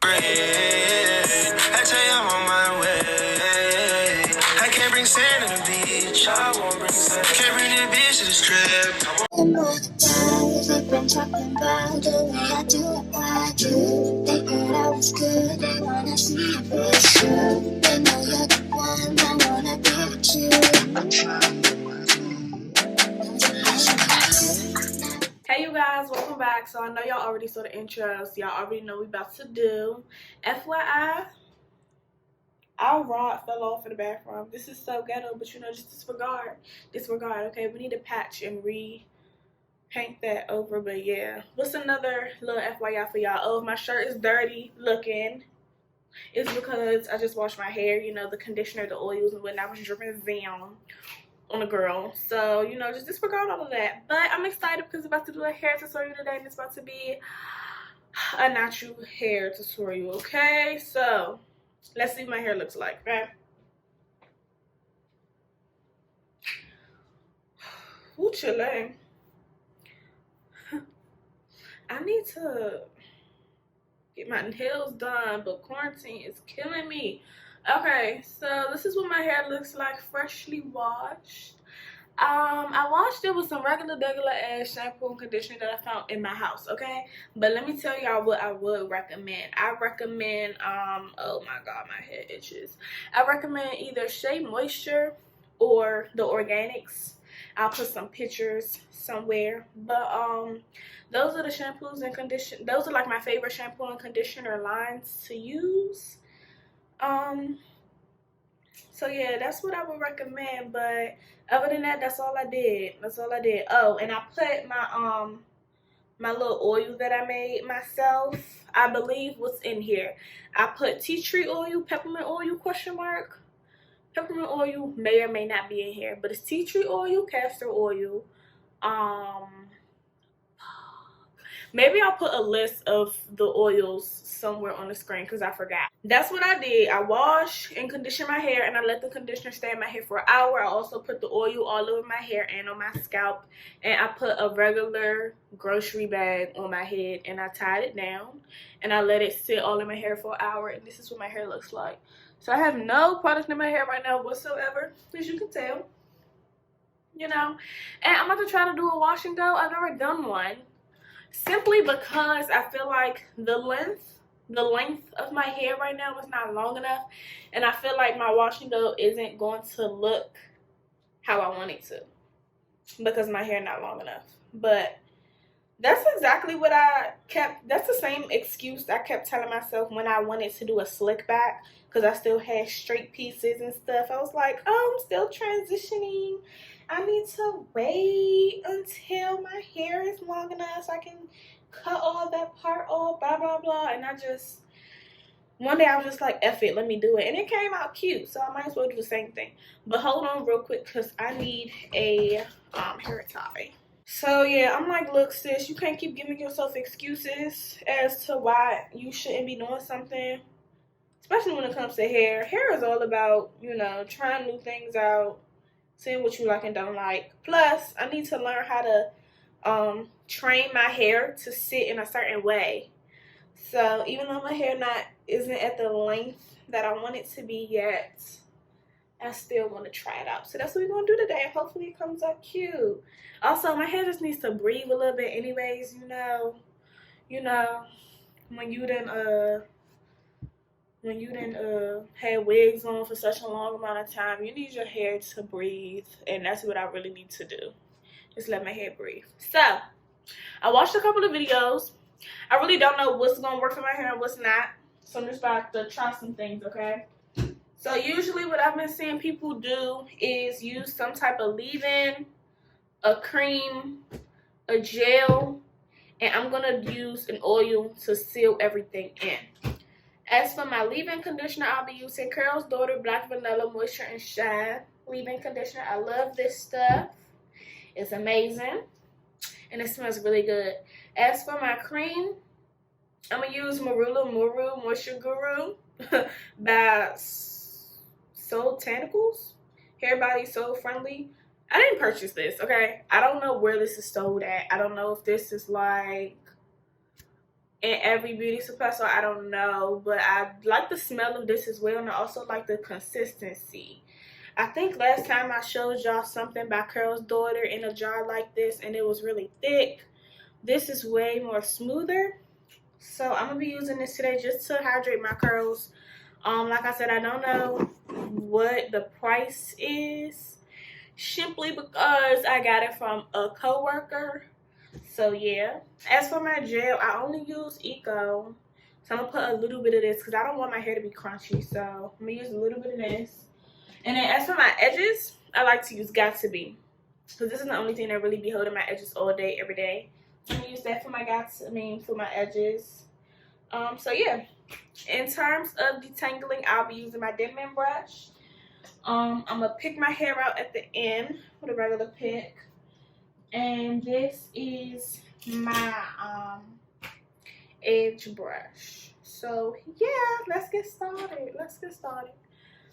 I tell you I'm on my way. I can't bring sand to the beach. I won't bring sand. Can't bring the beach to the strip. And all the times they've been talking about the way I do it, I do. They heard I was good, they wanna see if it's true. They know you're the one, I wanna be with you. I'm trying to Hey you guys, welcome back. So I know y'all already saw the intro, so y'all already know what we about to do. FYI, our rod fell off in the bathroom. This is so ghetto, but you know, just disregard, okay? We need to patch and repaint that over, but yeah. What's another little FYI for y'all? Oh, if my shirt is dirty looking, it's because I just washed my hair. You know, the conditioner, the oils and whatnot was dripping down on a girl, so you know, just disregard all of that. But I'm excited because I'm about to do a hair tutorial today, and it's about to be a natural hair tutorial. Okay, so let's see what my hair looks like. Okay, ooh, chilling. I need to get my nails done, but quarantine is killing me. Okay, so this is what my hair looks like, freshly washed. I washed it with some regular ass shampoo and conditioner that I found in my house, okay? But let me tell y'all what I would recommend. I recommend, oh my god, my head itches. I recommend either Shea Moisture or the Organics. I'll put some pictures somewhere. But those are the shampoos and conditioner. Those are like my favorite shampoo and conditioner lines to use. So yeah, that's what I would recommend. But other than that, that's all I did. Oh, and I put my little oil that I made myself. I believe what's in here. I put tea tree oil, peppermint oil, question mark. Peppermint oil may or may not be in here, but it's tea tree oil, castor oil. Maybe I'll put a list of the oils somewhere on the screen because I forgot. That's what I did. I wash and condition my hair, and I let the conditioner stay in my hair for an hour. I also put the oil all over my hair and on my scalp, and I put a regular grocery bag on my head, and I tied it down, and I let it sit all in my hair for an hour, and this is what my hair looks like. So I have no product in my hair right now whatsoever, as you can tell, you know. And I'm about to try to do a wash and go. I've never done one. Simply because I feel like the length of my hair right now is not long enough, and I feel like my wash and go isn't going to look how I want it to because my hair not long enough. But that's exactly what that's the same excuse I kept telling myself when I wanted to do a slick back, because I still had straight pieces and stuff. I was like, oh, I'm still transitioning. I need to wait until my hair is long enough so I can cut all that part off, blah, blah, blah. And one day I was just like, F it, let me do it. And it came out cute, so I might as well do the same thing. But hold on real quick because I need a hair tie. So yeah, I'm like, look sis, you can't keep giving yourself excuses as to why you shouldn't be doing something. Especially when it comes to hair. Hair is all about, you know, trying new things out, seeing what you like and don't like. Plus, I need to learn how to train my hair to sit in a certain way. So even though my hair isn't at the length that I want it to be yet, I still want to try it out. So that's what we're going to do today. Hopefully it comes out cute. Also, my hair just needs to breathe a little bit anyways, you know, when you done had wigs on for such a long amount of time, you need your hair to breathe, and that's what I really need to do. Just let my hair breathe. So, I watched a couple of videos. I really don't know what's going to work for my hair and what's not, so I'm just about to try some things, okay? So, usually what I've been seeing people do is use some type of leave-in, a cream, a gel, and I'm going to use an oil to seal everything in. As for my leave-in conditioner, I'll be using Carol's Daughter Black Vanilla Moisture and Shine leave-in conditioner. I love this stuff. It's amazing. And it smells really good. As for my cream, I'm going to use Muru Moisture Guru by Soul Botanicals. Hair Body Soul Friendly. I didn't purchase this, okay? I don't know where this is sold at. I don't know if this is like in every beauty supply, so I don't know, but I like the smell of this as well, and I also like the consistency. I think last time I showed y'all something by Curl's Daughter in a jar like this, and it was really thick. This is way more smoother, so I'm gonna be using this today just to hydrate my curls. Like I said, I don't know what the price is, simply because I got it from a coworker. So yeah. As for my gel, I only use Eco. So I'm gonna put a little bit of this because I don't want my hair to be crunchy. So I'm gonna use a little bit of this. And then as for my edges, I like to use Got To Be, because this is the only thing that really be holding my edges all day, every day. So I'm gonna use that for my for my edges. So yeah. In terms of detangling, I'll be using my Dead Man brush. I'm gonna pick my hair out at the end with a regular pick. And this is my edge brush. So yeah, let's get started.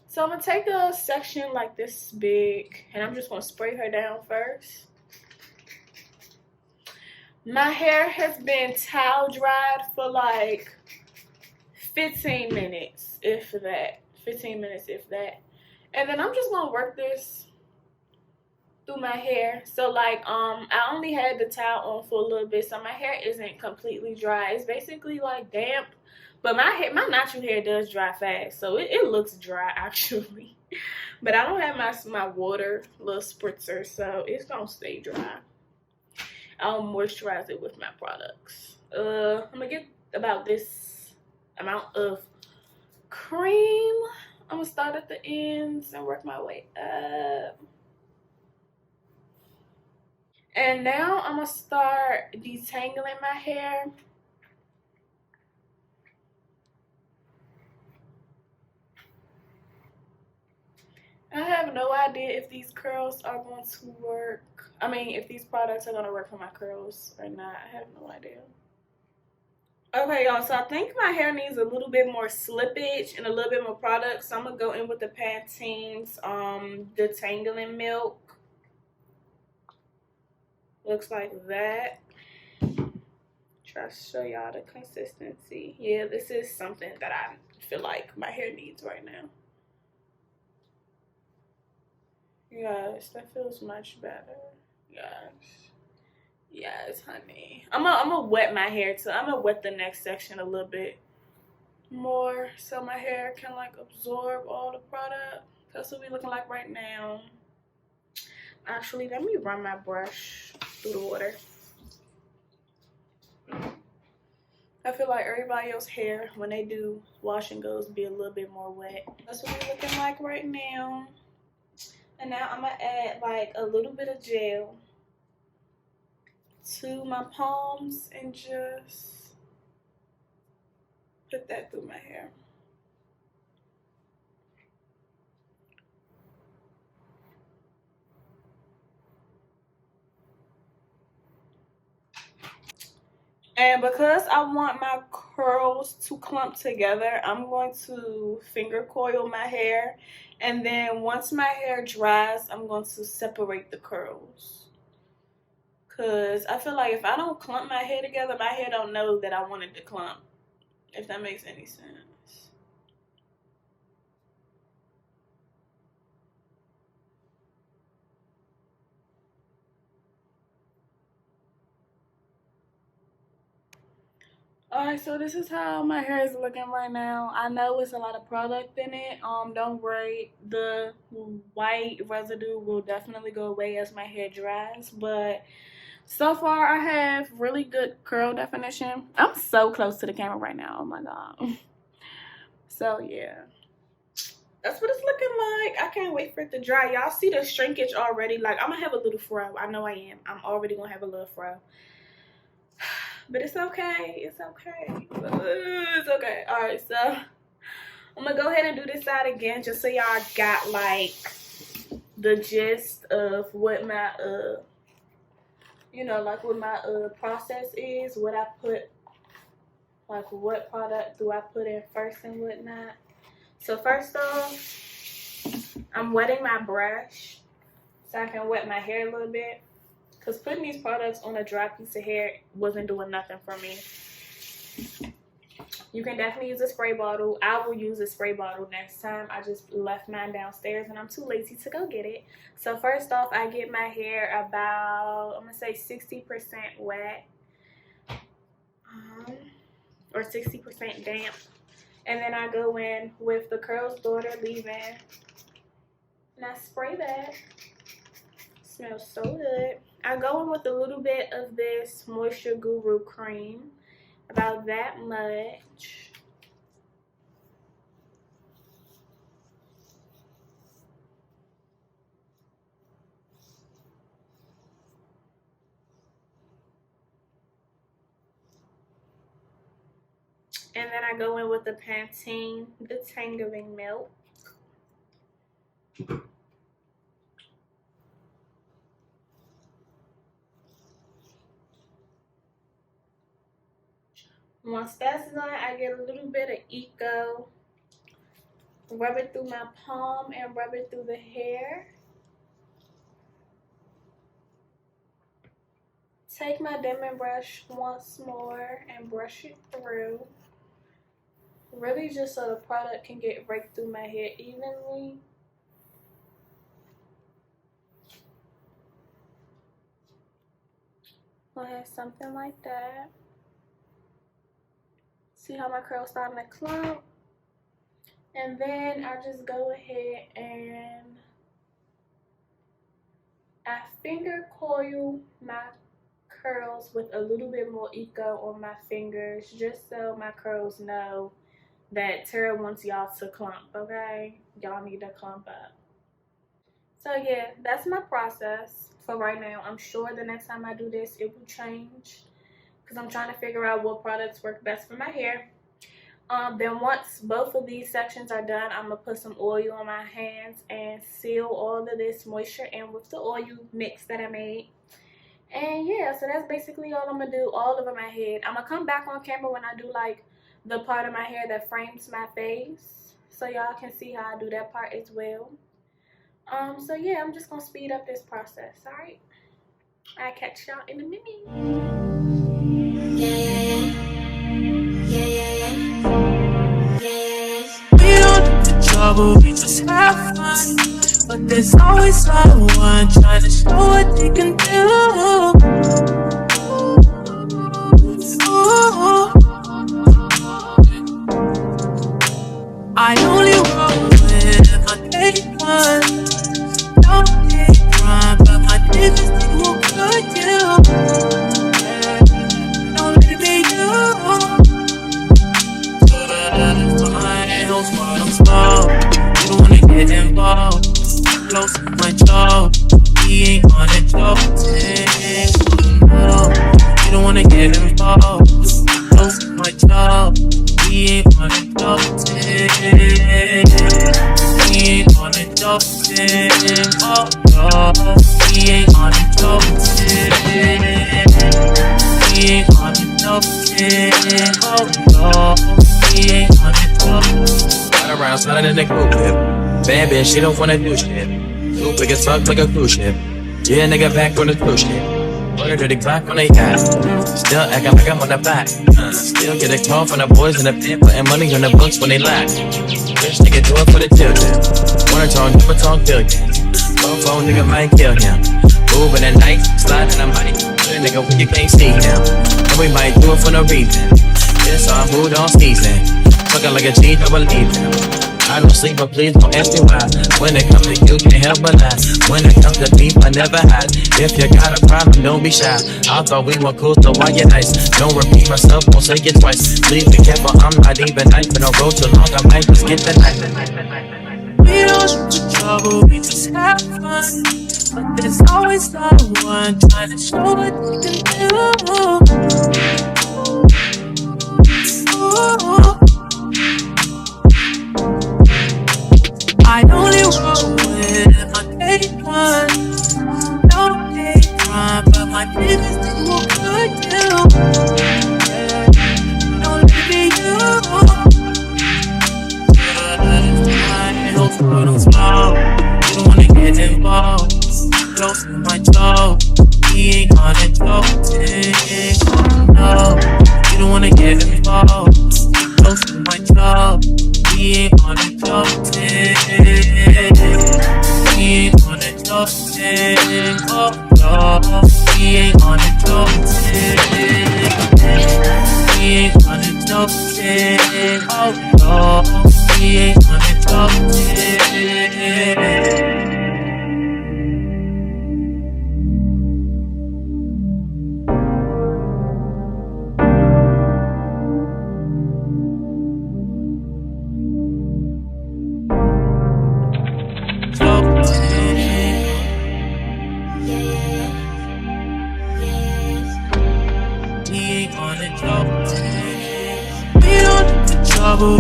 So I'm gonna take a section like this big, and I'm just gonna spray her down first. My hair has been towel dried for like 15 minutes, if that. 15 minutes, if that. And then I'm just gonna work this through my hair. So like I only had the towel on for a little bit, so my hair isn't completely dry. It's basically like damp, but my natural hair does dry fast, so it looks dry actually. But I don't have my water little spritzer, so it's gonna stay dry. I'll moisturize it with my products. I'm gonna get about this amount of cream. I'm gonna start at the ends and work my way up. And now I'm gonna start detangling my hair. I have no idea if these curls are going to work. I mean, if these products are gonna work for my curls or not. I have no idea. Okay, y'all, so I think my hair needs a little bit more slippage and a little bit more product. So I'm gonna go in with the Pantene's Detangling Milk. Looks like that. Try to show y'all the consistency. Yeah, this is something that I feel like my hair needs right now. Yes, that feels much better. Yes, honey. I'm gonna wet my hair too. I'm gonna wet the next section a little bit more so my hair can like absorb all the product. That's what we looking like right now. Actually, let me run my brush through the water. I feel like everybody else's hair, when they do wash and goes, be a little bit more wet. That's what we're looking like right now. And now I'm gonna add like a little bit of gel to my palms and just put that through my hair. And because I want my curls to clump together, I'm going to finger coil my hair. And then once my hair dries, I'm going to separate the curls. Because I feel like if I don't clump my hair together, my hair don't know that I want it to clump. If that makes any sense. Alright, so this is how my hair is looking right now. I know it's a lot of product in it. Don't worry, the white residue will definitely go away as my hair dries. But so far, I have really good curl definition. I'm so close to the camera right now. Oh my god. So yeah, that's what it's looking like. I can't wait for it to dry. Y'all see the shrinkage already? Like I'm gonna have a little fro. I know I am. I'm already gonna have a little fro. But it's okay. It's okay. It's okay. All right, so I'm gonna go ahead and do this side again, just so y'all got like the gist of what my you know, like what my process is. What I put, like what product do I put in first and whatnot. So first off, I'm wetting my brush so I can wet my hair a little bit. Because putting these products on a dry piece of hair wasn't doing nothing for me. You can definitely use a spray bottle. I will use a spray bottle next time. I just left mine downstairs and I'm too lazy to go get it. So first off, I get my hair about, I'm gonna say 60% wet, or 60% damp. And then I go in with the Curls Daughter leave-in and I spray that. Smells so good. I go in with a little bit of this Moisture Guru cream, about that much. And then I go in with the Pantene Detangling Milk. Once that's done, I get a little bit of Eco, rub it through my palm and rub it through the hair. Take my Denman brush once more and brush it through. Really just so the product can get right through my hair evenly. Go ahead, something like that. See how my curls starting to clump? And then I just go ahead and I finger coil my curls with a little bit more Eco on my fingers, just so my curls know that Tara wants y'all to clump, okay? Y'all need to clump up. So yeah, that's my process for right now. I'm sure the next time I do this, it will change, because I'm trying to figure out what products work best for my hair. Then once both of these sections are done, I'm going to put some oil on my hands and seal all of this moisture in with the oil mix that I made. And yeah, so that's basically all I'm going to do all over my head. I'm going to come back on camera when I do like the part of my hair that frames my face, so y'all can see how I do that part as well. So yeah, I'm just going to speed up this process, alright? I'll catch y'all in a minute. We don't do the trouble, we just have fun. But there's always someone trying to show what they can do. Ooh. I only roll with my day one. Don't take crime, but my niggas do what could do. Don't let it be you. My house while I'm small. You don't wanna get involved. Close to my jaw. He ain't gonna joke. No, you don't wanna get involved. Close to my jaw. He ain't gonna joke. He ain't gonna joke. Oh no, he ain't gonna joke. He ain't gonna joke. Oh no, he ain't gonna joke. Ride around, sliding in the coupe whip. Bad bitch, she don't wanna do shit. Coupe big as fuck like a cruise ship. Yeah, nigga back on the cruise ship. Order to the clock on they ass. Still acting like I'm on the back. Still get a call from the boys in the pit, putting money on the books when they laugh. Bitch, nigga do it for the children. Wanna talk, never talk billions. Phone nigga might kill him. Moving at night, sliding a mic. Nigga when you can't see him. And we might do it for no reason. This our mood on season. Fucking like a G, don't believe him. I don't sleep, but please don't ask me why. When it comes to you, can't help but lie. When it comes to beef, I never hide. If you got a problem, don't be shy. I thought we were cool, so why you nice? Don't repeat myself, won't say it twice. Please be careful, I'm not even nice. But don't go too long, I might just get the knife. We don't shoot the trouble, we just have fun. But there's always someone trying to show what you can do. Ooh. I only roll with my day one. Don't take crime, but my niggas do what could do. Don't let it be you. My house when I'm small. You don't wanna get involved. Close to my jaw. He ain't gonna joke. No, you don't wanna wanna get involved. Close to my job. We ain't on a job thing. We ain't on a job thing. Oh no, we ain't on a job thing. We ain't on a job thing. Oh no, we ain't on a job thing.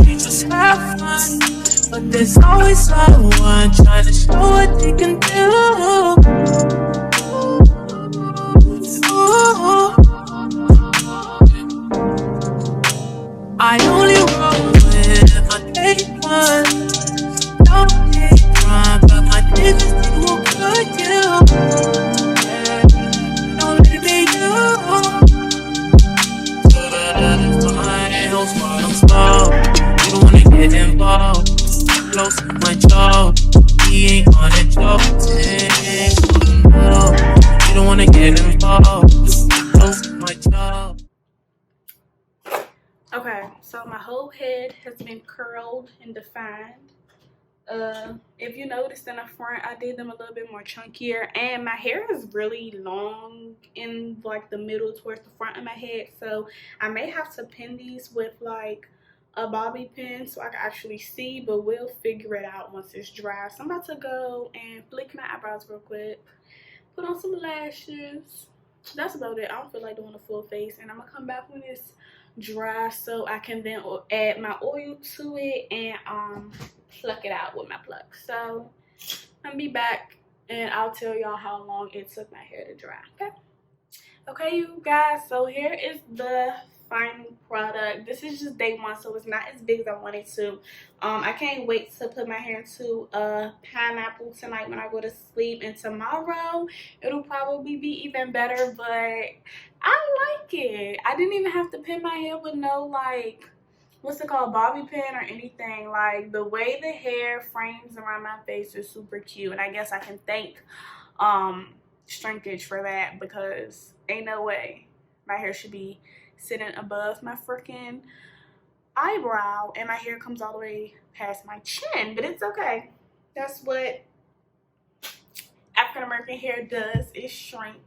We just have fun, but there's always someone trying to show what they can do. Ooh. I only roll with my day one. Don't take crime, but my niggas think we'll cut you. Don't let me do. Small. You don't wanna get involved. Close to my job. We ain't on a job thing. No, you don't wanna get involved. Close to my job. Okay, so my whole head has been curled and defined. If you noticed in the front, I did them a little bit more chunkier, and my hair is really long in like the middle towards the front of my head, so I may have to pin these with like a bobby pin so I can actually see, but we'll figure it out once it's dry. So I'm about to go and flick my eyebrows real quick, put on some lashes. That's about it. I don't feel like doing a full face, and I'm gonna come back when it's dry so I can then add my oil to it and pluck it out with my pluck. So I'll be back and I'll tell y'all how long it took my hair to dry. Okay, you guys, so here is the final product. This is just day one, so it's not as big as I wanted to. I can't wait to put my hair into a pineapple tonight when I go to sleep, and tomorrow it'll probably be even better, but I like it. I didn't even have to pin my hair with no like, what's it called, bobby pin or anything. Like the way the hair frames around my face is super cute, and I guess I can thank shrinkage for that, because ain't no way my hair should be sitting above my freaking eyebrow and my hair comes all the way past my chin. But it's okay, that's what African American hair does, it shrinks.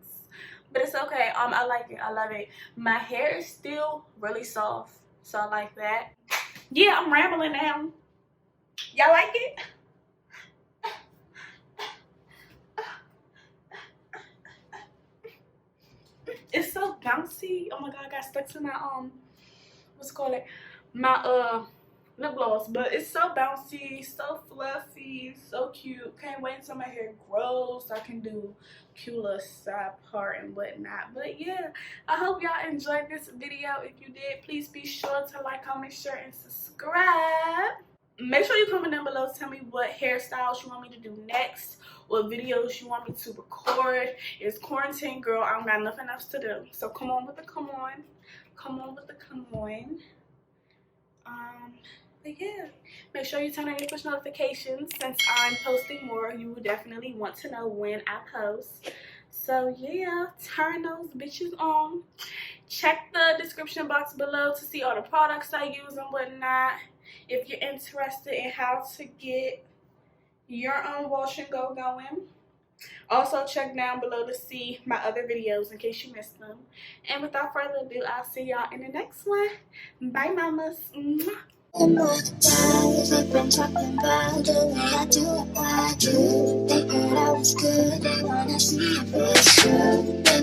But it's okay. I like it, I love it. My hair is still really soft, so I like that. Yeah, I'm rambling now. Y'all like it? It's so bouncy. Oh my god, I got stuck to my what's it called, my lip gloss, but it's so bouncy, so fluffy, so cute. Can't wait until my hair grows so I can do cute little side part and whatnot. But yeah, I hope y'all enjoyed this video. If you did, please be sure to like, comment, share, and subscribe. Make sure you comment down below to tell me what hairstyles you want me to do next, what videos you want me to record. It's quarantine, girl. I don't got nothing else to do, so come on with the come on. Come on with the come on. But yeah, make sure you turn on your push notifications. Since I'm posting more, you will definitely want to know when I post. So yeah, turn those bitches on. Check the description box below to see all the products I use and whatnot, if you're interested in how to get your own wash and go going. Also check down below to see my other videos in case you missed them. And without further ado, I'll see y'all in the next one. Bye, mamas. Mwah. And all the guys they've been talking about the way I do what I do. They heard I was good, they wanna see if it's true. They